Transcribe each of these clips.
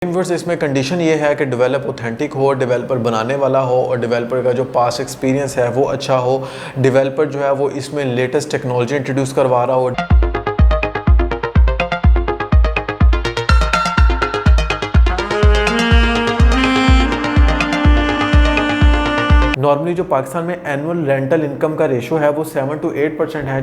Inverse इसमें condition ये है कि डेवलप ऑथेंटिक हो, डेवलपर बनाने वाला हो और डेवलपर का जो पास एक्सपीरियंस है वो अच्छा हो। डेवलपर जो है वो इसमें लेटेस्ट टेक्नोलॉजी इंट्रोड्यूस करवा रहा हो। नॉर्मली जो पाकिस्तान में एनुअल रेंटल इनकम का रेशो है वो 7 to 8% है।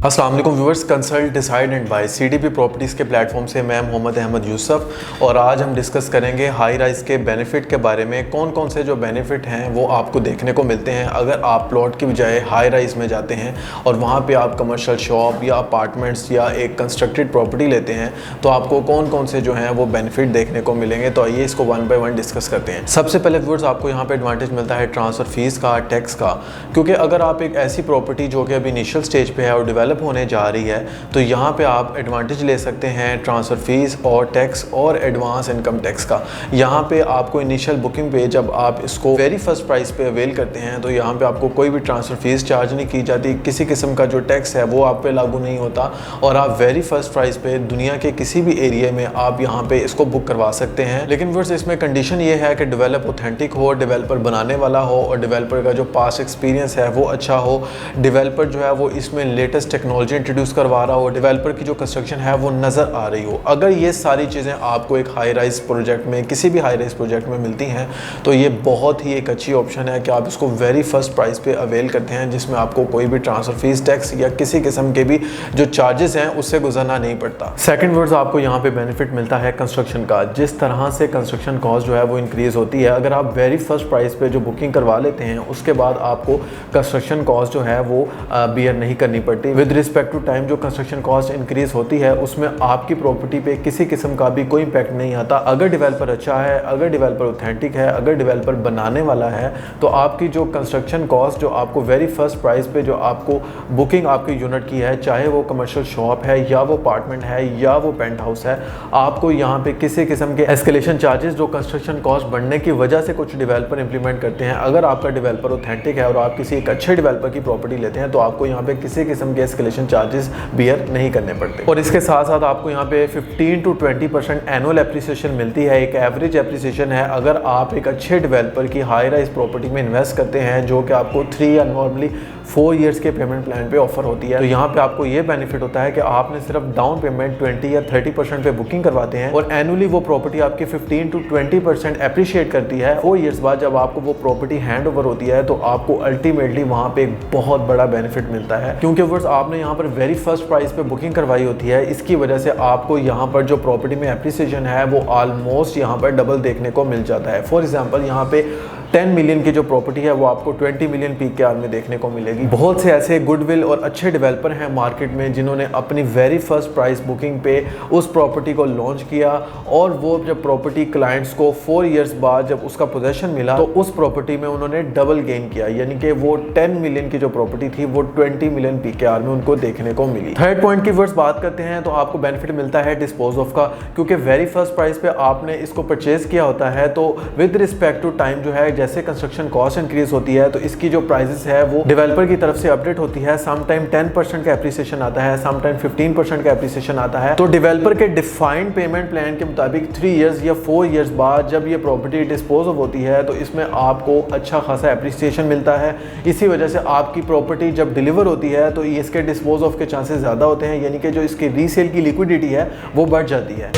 अस्सलाम वालेकुम viewers, consult decide and buy CDP properties के प्लेटफॉर्म से मैं मोहम्मद अहमद यूसुफ और आज हम डिस्कस करेंगे हाई राइज के बेनिफिट के बारे में। कौन कौन से जो बेनिफिट हैं वो आपको देखने को मिलते हैं अगर आप प्लॉट की बजाय हाई राइज में जाते हैं और वहाँ पे आप कमर्शियल शॉप या अपार्टमेंट्स या एक कंस्ट्रक्टेड प्रॉपर्टी लेते हैं तो आपको कौन कौन से जो हैं वो बेनिफिट देखने को मिलेंगे। तो आइए इसको वन बाय वन डिस्कस करते हैं। सबसे पहले व्यूअर्स आपको यहाँ पर एडवांटेज मिलता है ट्रांसफ़र फीस का, टैक्स का, क्योंकि अगर आप एक ऐसी प्रॉपर्टी जो कि अभी इनिशियल स्टेज पर है और डेवलप होने जा रही है तो यहाँ पे आप एडवांटेज ले सकते हैं ट्रांसफ़र फीस और टैक्स और एडवांस इनकम टैक्स का। यहाँ पे आपको इनिशियल बुकिंग पे जब आप इसको वेरी फर्स्ट प्राइस पे अवेल करते हैं तो यहाँ पे आपको कोई भी ट्रांसफ़र फीस चार्ज नहीं की जाती, किसी किस्म का जो टैक्स है वो आप पे लागू नहीं होता और आप वेरी फर्स्ट प्राइस पे दुनिया के किसी भी एरिया में आप यहाँ पे इसको बुक करवा सकते हैं। लेकिन वर्ष इसमें कंडीशन ये है कि डेवलप ऑथेंटिक हो, डेवलपर बनाने वाला हो और डेवलपर का जो पास एक्सपीरियंस है वो अच्छा हो। डेवलपर जो है वो इसमें लेटेस्ट टेक्नोलॉजी इंट्रोड्यूस करवा रहा हो, डेवलपर की जो कंस्ट्रक्शन है वो नज़र आ रही हो। अगर ये सारी चीज़ें आपको एक हाई राइज प्रोजेक्ट में, किसी भी हाई राइज प्रोजेक्ट में मिलती हैं तो ये बहुत ही एक अच्छी ऑप्शन है कि आप इसको वेरी फर्स्ट प्राइस पे अवेल करते हैं जिसमें आपको कोई भी ट्रांसफ़र फीस, टैक्स या किसी किस्म के भी जो चार्जेस हैं उससे गुजरना नहीं पड़ता। सेकंड वर्ड्स आपको यहाँ पे बेनिफिट मिलता है कंस्ट्रक्शन का। जिस तरह से कंस्ट्रक्शन कॉस्ट जो है वो इंक्रीज़ होती है, अगर आप वेरी फर्स्ट प्राइस पे जो बुकिंग करवा लेते हैं उसके बाद आपको कंस्ट्रक्शन कॉस्ट जो है वो बियर नहीं करनी पड़ती। विद रिस्पेक्ट टू टाइम जो कंस्ट्रक्शन कॉस्ट इंक्रीज होती है उसमें आपकी प्रॉपर्टी पे किसी किस्म का भी कोई इम्पैक्ट नहीं आता। अगर डेवलपर अच्छा है, अगर डेवलपर ऑथेंटिक है, अगर डेवलपर बनाने वाला है तो आपकी जो कंस्ट्रक्शन कॉस्ट जो आपको वेरी फर्स्ट प्राइस पे जो आपको बुकिंग आपकी यूनिट की है, चाहे वो कमर्शियल शॉप है या वो अपार्टमेंट है या वो पेंट हाउस है, आपको यहाँ पे किसी किस्म के एस्केलेशन चार्जेस जो कंस्ट्रक्शन कॉस्ट बढ़ने की वजह से कुछ डेवलपर इंप्लीमेंट करते हैं, अगर आपका डेवलपर ऑथेंटिक है और आप किसी एक अच्छे डेवलपर की प्रॉपर्टी लेते हैं तो आपको यहाँ पे किसी किस्म के एस्केलेशन चार्जेस बियर नहीं करने पड़ते। और इसके साथ साथ आपको यहाँ पे 15 to 20% एनुअल एप्रिसिएशन मिलती है, एक एवरेज एप्रिसिएशन है। अगर आप एक अच्छे डेवलपर की हाई राइज प्रॉपर्टी में इन्वेस्ट करते हैं जो कि आपको 3 या नॉर्मली 4 ईयर्स के पेमेंट प्लान पे ऑफर होती है तो यहाँ पे आपको ये बेनिफिट होता है कि आपने सिर्फ डाउन पेमेंट 20 या 30% पे बुकिंग करवाते हैं और एनुअली वो प्रॉपर्टी आपकी 15 to 20% एप्रिशिएट करती है। 4 ईयर्स बाद जब आपको वो प्रॉपर्टी हैंड ओवर होती है तो आपको अल्टीमेटली वहाँ पे एक बहुत बड़ा बेनिफिट मिलता है, क्योंकि वर्ष आपने यहाँ पर वेरी फर्स्ट प्राइस पे बुकिंग करवाई होती है। इसकी वजह से आपको यहाँ पर जो प्रॉपर्टी में एप्रिसिएशन है वो ऑलमोस्ट यहाँ पर डबल देखने को मिल जाता है। फॉर एग्जांपल यहाँ पे 10 मिलियन की जो प्रॉपर्टी है वो आपको 20 मिलियन PKR में देखने को मिलेगी। बहुत से ऐसे गुडविल और अच्छे डेवलपर हैं मार्केट में जिन्होंने अपनी वेरी फर्स्ट प्राइस बुकिंग पे उस प्रॉपर्टी को लॉन्च किया और वो जब प्रॉपर्टी क्लाइंट्स को 4 इयर्स बाद जब उसका पोजेशन मिला तो उस प्रॉपर्टी में उन्होंने डबल गेन किया, यानी कि वो 10 मिलियन की जो प्रॉपर्टी थी वो 20 मिलियन PKR में उनको देखने को मिली। थर्ड पॉइंट की वर्ड्स बात करते हैं तो आपको बेनिफिट मिलता है डिस्पोज ऑफ का, क्योंकि वेरी फर्स्ट प्राइस पे आपने इसको परचेज किया होता है तो विद रिस्पेक्ट टू टाइम जो है जैसे कंस्ट्रक्शन कॉस्ट इंक्रीज होती है तो इसकी जो प्राइसेस है वो डेवलपर की तरफ से अपडेट होती है। सम टाइम 10% का एप्रिसिएशन आता है, सम टाइम 15% का एप्रिसिएशन आता है। तो डेवलपर के डिफाइंड पेमेंट प्लान के मुताबिक 3 इयर्स या 4 इयर्स बाद जब ये प्रॉपर्टी डिस्पोज ऑफ होती है तो इसमें आपको अच्छा खासा एप्रिसिएशन मिलता है। इसी वजह से आपकी प्रॉपर्टी जब डिलीवर होती है तो इसके डिस्पोज ऑफ के चांसेस ज़्यादा होते हैं, यानी कि जो इसकी रीसेल की लिक्विडिटी है वो बढ़ जाती है।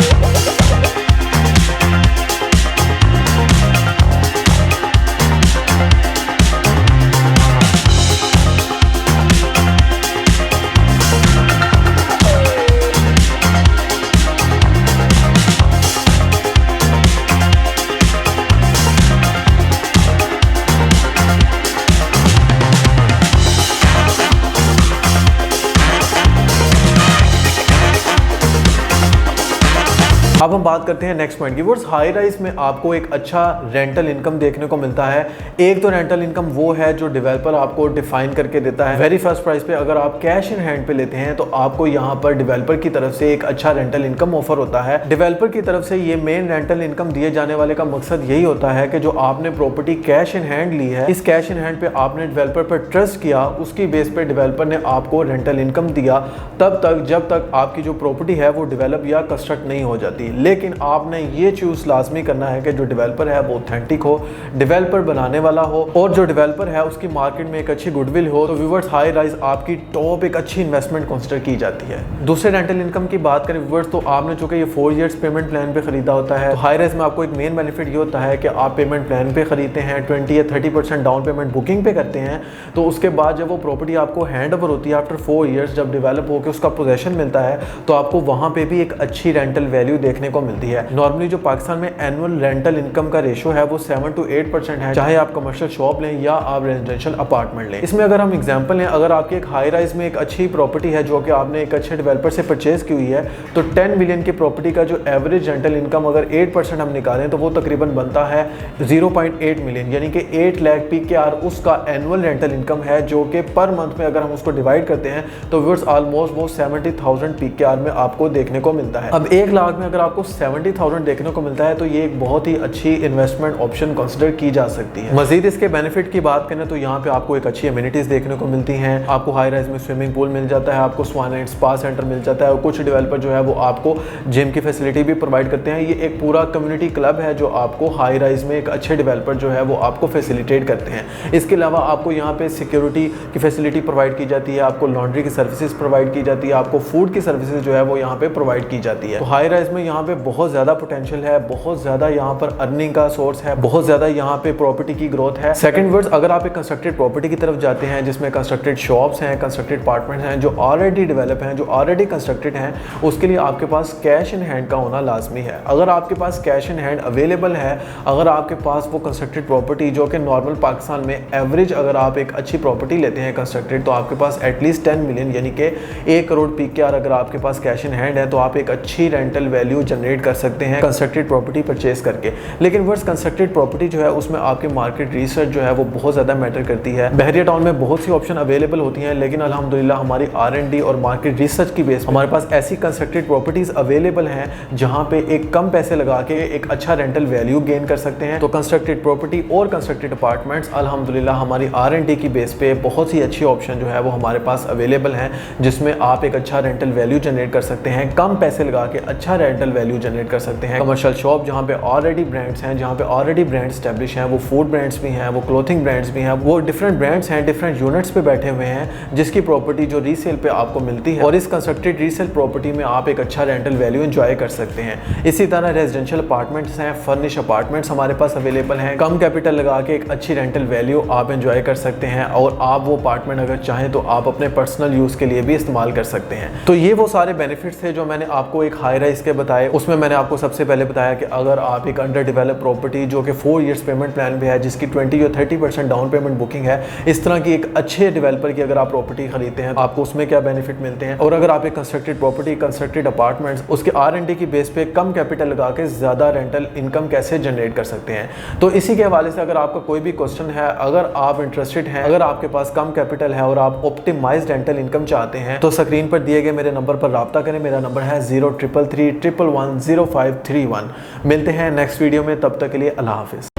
अब हम बात करते हैं नेक्स्ट पॉइंट की। व्यूअर्स, हाई राइज में आपको एक अच्छा रेंटल इनकम देखने को मिलता है। एक तो रेंटल इनकम वो है जो डेवलपर आपको डिफाइन करके देता है। वेरी फर्स्ट प्राइस पे अगर आप कैश इन हैंड पे लेते हैं तो आपको यहाँ पर डेवलपर की तरफ से एक अच्छा रेंटल इनकम ऑफर होता है। डेवलपर की तरफ से ये मेन रेंटल इनकम दिए जाने वाले का मकसद यही होता है कि जो आपने प्रॉपर्टी कैश इन हैंड ली है, इस कैश इन हैंड पे आपने डेवलपर पर ट्रस्ट किया, उसकी बेस पे डेवलपर ने आपको रेंटल इनकम दिया तब तक जब तक आपकी जो प्रॉपर्टी है वो डेवलप या कंस्ट्रक्ट नहीं हो जाती। लेकिन आपने ये चूज लाजमी करना है कि जो डेवलपर है वो ऑथेंटिक हो, डेवलपर बनाने वाला हो और जो डेवलपर है उसकी मार्केट में एक अच्छी गुडविल हो। तो व्यूअर्स, हाई राइज आपकी टॉप एक अच्छी इन्वेस्टमेंट कंसीडर की जाती है। दूसरे रेंटल इनकम की बात करें व्यूअर्स, तो आपने चूंकि ये 4 इयर्स पेमेंट प्लान पे खरीदा होता है, तो हाई राइज में आपको एक मेन बेनिफिट ये होता है कि आप पेमेंट प्लान पे खरीदते हैं, 20 या 30% डाउन पेमेंट बुकिंग पे करते हैं, तो उसके बाद जब वो प्रॉपर्टी आपको हैंड ओवर होती है आफ्टर 4 इयर्स, जब डेवलप होकर उसका पोजेशन मिलता है, तो आपको वहां पे भी एक अच्छी रेंटल वैल्यू देखने को मिलती है। नॉर्मली जो पाकिस्तान में एनुअल रेंटल इनकम का रेशो है वो 7 to 8% है, चाहे आप कमर्शियल शॉप लें या आप रेजिडेंशियल अपार्टमेंट लें। इसमें अगर हम एग्जांपल लें, अगर आपकी एक हाई राइज में एक अच्छी प्रॉपर्टी है जो कि आपने एक अच्छे डेवलपर से परचेज की हुई है, तो 10 मिलियन की प्रॉपर्टी का जो एवरेज रेंटल इनकम अगर 8% हम निकालें तो वो तकरीबन बनता है 0.8 मिलियन, यानी कि 8 लाख PKR उसका एनुअल रेंटल इनकम है, जो कि पर मंथ में अगर हम उसको डिवाइड करते हैं तो व्यूअर्स ऑलमोस्ट वो 70,000 PKR में आपको देखने को मिलता है। अब 1 लाख में अगर आपको 70,000 देखने को मिलता है तो ये एक बहुत ही अच्छी इन्वेस्टमेंट ऑप्शन कंसिडर की जा सकती है। मजीद इसके बेनिफिट की बात करें तो यहाँ पे आपको एक अच्छी अम्यूनिटीज देखने को मिलती हैं। आपको हाई राइज में स्विमिंग पूल मिल जाता है, आपको स्वान एंड स्पा सेंटर मिल जाता है और कुछ डेवलपर जो है वो आपको जिम की फैसिलिटी भी प्रोवाइड करते हैं। ये एक पूरा कम्युनिटी क्लब है जो आपको हाई राइज में एक अच्छे डेवलपर जो है वो आपको फैसिलिटेट करते हैं। इसके अलावा आपको यहाँ पे सिक्योरिटी की फैसिलिटी प्रोवाइड की जाती है, आपको लॉन्ड्री की सर्विसेज प्रोवाइड की जाती है, आपको फूड की सर्विसेज जो है वो यहाँ पे प्रोवाइड की जाती है। तो हाई राइज में यहाँ पे बहुत ज़्यादा पोटेंशियल है, बहुत ज़्यादा यहाँ पर अर्निंग का सोर्स है, बहुत ज़्यादा यहाँ पे प्रॉपर्टी की ग्रोथ है। सेकंड वर्ड्स, अगर आप एक कंस्ट्रक्टेड प्रॉपर्टी की तरफ जाते हैं जिसमें कंस्ट्रक्टेड शॉप्स हैं, कंस्ट्रक्टेड अपार्टमेंट्स हैं जो ऑलरेडी डेवलप हैं, जो ऑलरेडी कंस्ट्रक्टेड हैं, उसके लिए आपके पास कैश इन हैंड का होना लाजमी है। अगर आपके पास कैश इन हैंड अवेलेबल है, अगर आपके पास वो कंस्ट्रक्टेड प्रॉपर्टी जो कि नॉर्मल पाकिस्तान में एवरेज अगर आप एक अच्छी प्रॉपर्टी लेते हैं कंस्ट्रक्टेड, तो आपके पास एटलीस्ट 10 मिलियन यानी कि 1 करोड़ PKR अगर आपके पास कैश इन हैंड है तो आप एक अच्छी रेंटल वैल्यू जनरेट कर सकते हैं कंस्ट्रक्टेड प्रॉपर्टी परचेज करके। लेकिन वर्ड्स, कंस्ट्रक्टेड प्रॉपर्टी जो है उसमें आपके मार्केट रिसर्च जो है वो बहुत ज़्यादा मैटर करती है। बहरिया टाउन में बहुत सी ऑप्शन अवेलेबल होती हैं, लेकिन अल्हम्दुलिल्लाह हमारी R&D और मार्केट रिसर्च की बेस हमारे पास ऐसी कंस्ट्रक्टेड प्रॉपर्टीज अवेलेबल हैं जहां पे एक कम पैसे लगा के एक अच्छा रेंटल वैल्यू गेन कर सकते हैं। तो कंस्ट्रक्टेड प्रॉपर्टी और कंस्ट्रक्टेड अपार्टमेंट्स अल्हम्दुलिल्लाह हमारी R&D की बेस पे बहुत ही अच्छी ऑप्शन जो है वो हमारे पास अवेलेबल हैं, जिसमें आप एक अच्छा रेंटल वैल्यू जनरेट कर सकते हैं, कम पैसे लगा के अच्छा रेंटल वैल्यू जनरेट कर सकते हैं। कमर्शियल शॉप जहाँ पे ऑलरेडी ब्रांड्स हैं, जहाँ पे ऑलरेडी ब्रांड स्टैब्लिश हैं, वो फूड ब्रांड्स भी हैं, वो क्लोथिंग ब्रांड्स भी हैं, वो डिफरेंट ब्रांड्स हैं, डिफरेंट यूनिट्स पे बैठे हुए हैं जिसकी प्रॉपर्टी जो रीसेल पे आपको मिलती है और इस कंस्ट्रक्टेड रीसेल प्रॉपर्टी में आप एक अच्छा रेंटल वैल्यू एंजॉय कर सकते हैं। इसी तरह रेजिडेंशियल अपार्टमेंट्स हैं, फर्निश अपार्टमेंट्स हमारे पास अवेलेबल हैं, कम कैपिटल लगा के एक अच्छी रेंटल वैल्यू आप एंजॉय कर सकते हैं और आप वो अपार्टमेंट अगर चाहें तो आप अपने पर्सनल यूज के लिए भी इस्तेमाल कर सकते हैं। तो ये वो सारे बेनिफिट्स थे जो मैंने आपको एक हाई राइज के बताए। उसमें मैंने आपको सबसे पहले बताया कि अगर आप एक अंडर डेवलप प्रॉपर्टी जो कि 4 इयर्स पेमेंट प्लान पे है, जिसकी 20 या 30% डाउन पेमेंट बुकिंग है, इस तरह की एक अच्छे डेवलपर की अगर आप प्रॉपर्टी खरीदते हैं आपको उसमें क्या बेनिफिट मिलते हैं। और अगर आप एक कंस्ट्रक्टेड प्रॉपर्टी, कंस्ट्रक्टेड अपार्टमेंट्स, उसके R&D की बेस पे कम कैपिटल लगा के ज़्यादा रेंटल इनकम कैसे जनरेट कर सकते हैं। तो इसी के हवाले से अगर आपका कोई भी क्वेश्चन है, अगर आप इंटरेस्टेड हैं, अगर आपके पास कम कैपिटल है और आप ऑप्टिमाइज्ड रेंटल इनकम चाहते हैं, तो स्क्रीन पर दिए गए मेरे नंबर पर रब्ता करें। मेरा नंबर है 0333 111 0531। मिलते हैं नेक्स्ट वीडियो में, तब तक के लिए अल्लाह हाफिज़।